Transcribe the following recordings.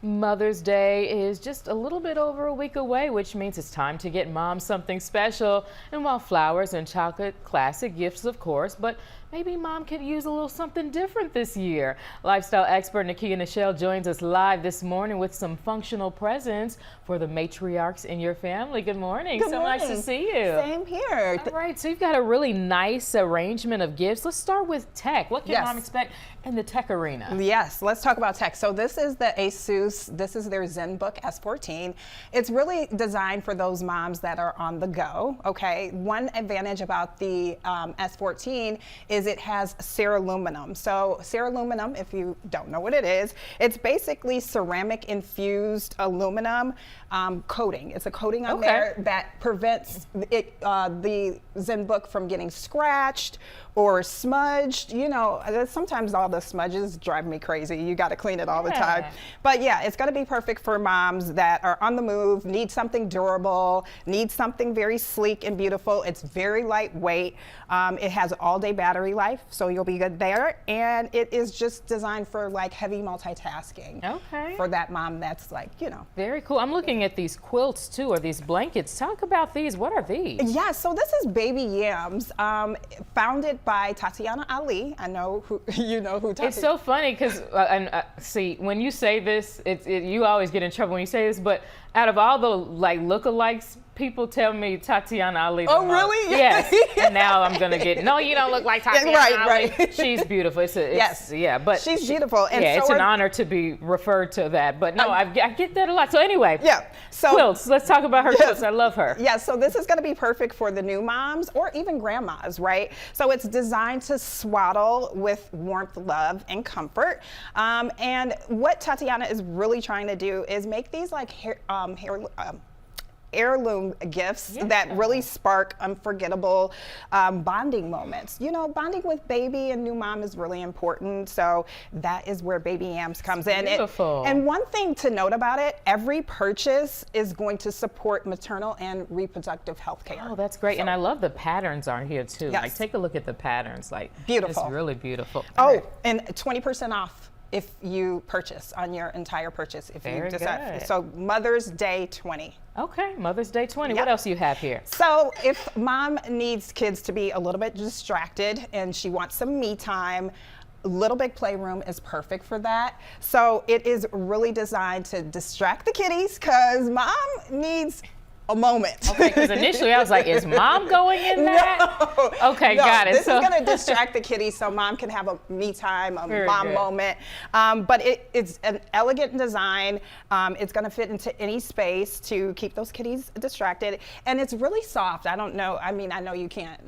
Mother's Day is just a little bit over a week away, which means it's time to get mom something special. And while flowers and chocolate, classic gifts of course, but maybe mom could use a little something different this year. Lifestyle expert Nekia Nichelle joins us live this morning with some functional presents for the matriarchs in your family. Good morning. Good so morning. Nice to see you. Same here. All right, so you've got a really nice arrangement of gifts. Let's start with tech. What can mom expect in the tech arena? Yes, let's talk about tech. So this is the Asus, this is their Zenbook S14. It's really designed for those moms that are on the go, okay? One advantage about the S14 is it has ceraluminum. So ceraluminum, if you don't know what it is, it's basically ceramic infused aluminum coating. It's a coating on there that prevents it, the Zenbook from getting scratched or smudged. You know, sometimes all the smudges drive me crazy. You got to clean it all the time. But yeah, it's going to be perfect for moms that are on the move, need something durable, need something very sleek and beautiful. It's very lightweight. It has all-day battery life, so you'll be good there. And it is just designed for like heavy multitasking. Okay. For that mom that's like, you know. Very cool. I'm looking at these quilts too, or these blankets. Talk about these. What are these? Yeah, so this is Baby Yams, founded by Tatyana Ali. I know who, you know who Tatyana. It's so funny because, see, when you say this, you always get in trouble when you say this, but out of all the like lookalikes, people tell me Tatyana Ali. Oh, really? Yes. And now I'm gonna get, no, you don't look like Tatyana Ali. Right. She's beautiful. Yeah, but she's beautiful. And yeah, so it's an honor to be referred to that. But no, I get that a lot. So anyway, so quilts. Let's talk about her quilts. I love her. Yeah. So this is going to be perfect for the new moms or even grandmas, right? So it's designed to swaddle with warmth, love, and comfort. And what Tatyana is really trying to do is make these like heirloom gifts that really spark unforgettable bonding moments. You know, bonding with baby and new mom is really important, so that is where Baby Yams comes in. Beautiful. And one thing to note about it, every purchase is going to support maternal and reproductive health care. Oh, that's great. So, and I love the patterns on here too. Like, take a look at the patterns. Like, beautiful. It's really beautiful. Oh, and 20% off if you purchase on your entire purchase. If Very you decide. good. So Mother's Day 20. Okay, Mother's Day 20. What else do you have here? So if mom needs kids to be a little bit distracted and she wants some me time, Little Big Playroom is perfect for that. So it is really designed to distract the kiddies because mom needs a moment. Okay, because initially I was like, is mom going in that? No, okay, got it. This is going to distract the kiddies so mom can have a me time, a mom moment. But it's an elegant design. It's going to fit into any space to keep those kiddies distracted. And it's really soft. I don't know. I mean, I know you can't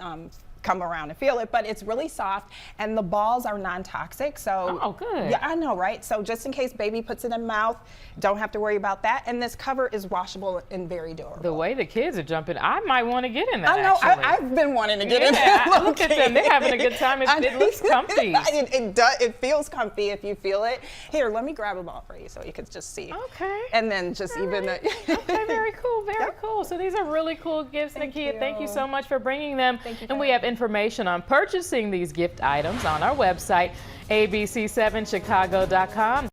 come around and feel it, but it's really soft and the balls are non-toxic. So good. Yeah, I know, right? So just in case baby puts it in mouth, don't have to worry about that. And this cover is washable and very durable. The way the kids are jumping, I might want to get in that. I know, actually. I've been wanting to get in that. I look at them, they're having a good time. It looks comfy. It feels comfy if you feel it. Here, let me grab a ball for you so you can just see. Okay. And then just okay, very cool, very cool. So these are really cool gifts, Nekia. Thank you so much for bringing them. Thank you. And we have information on purchasing these gift items on our website, abc7chicago.com.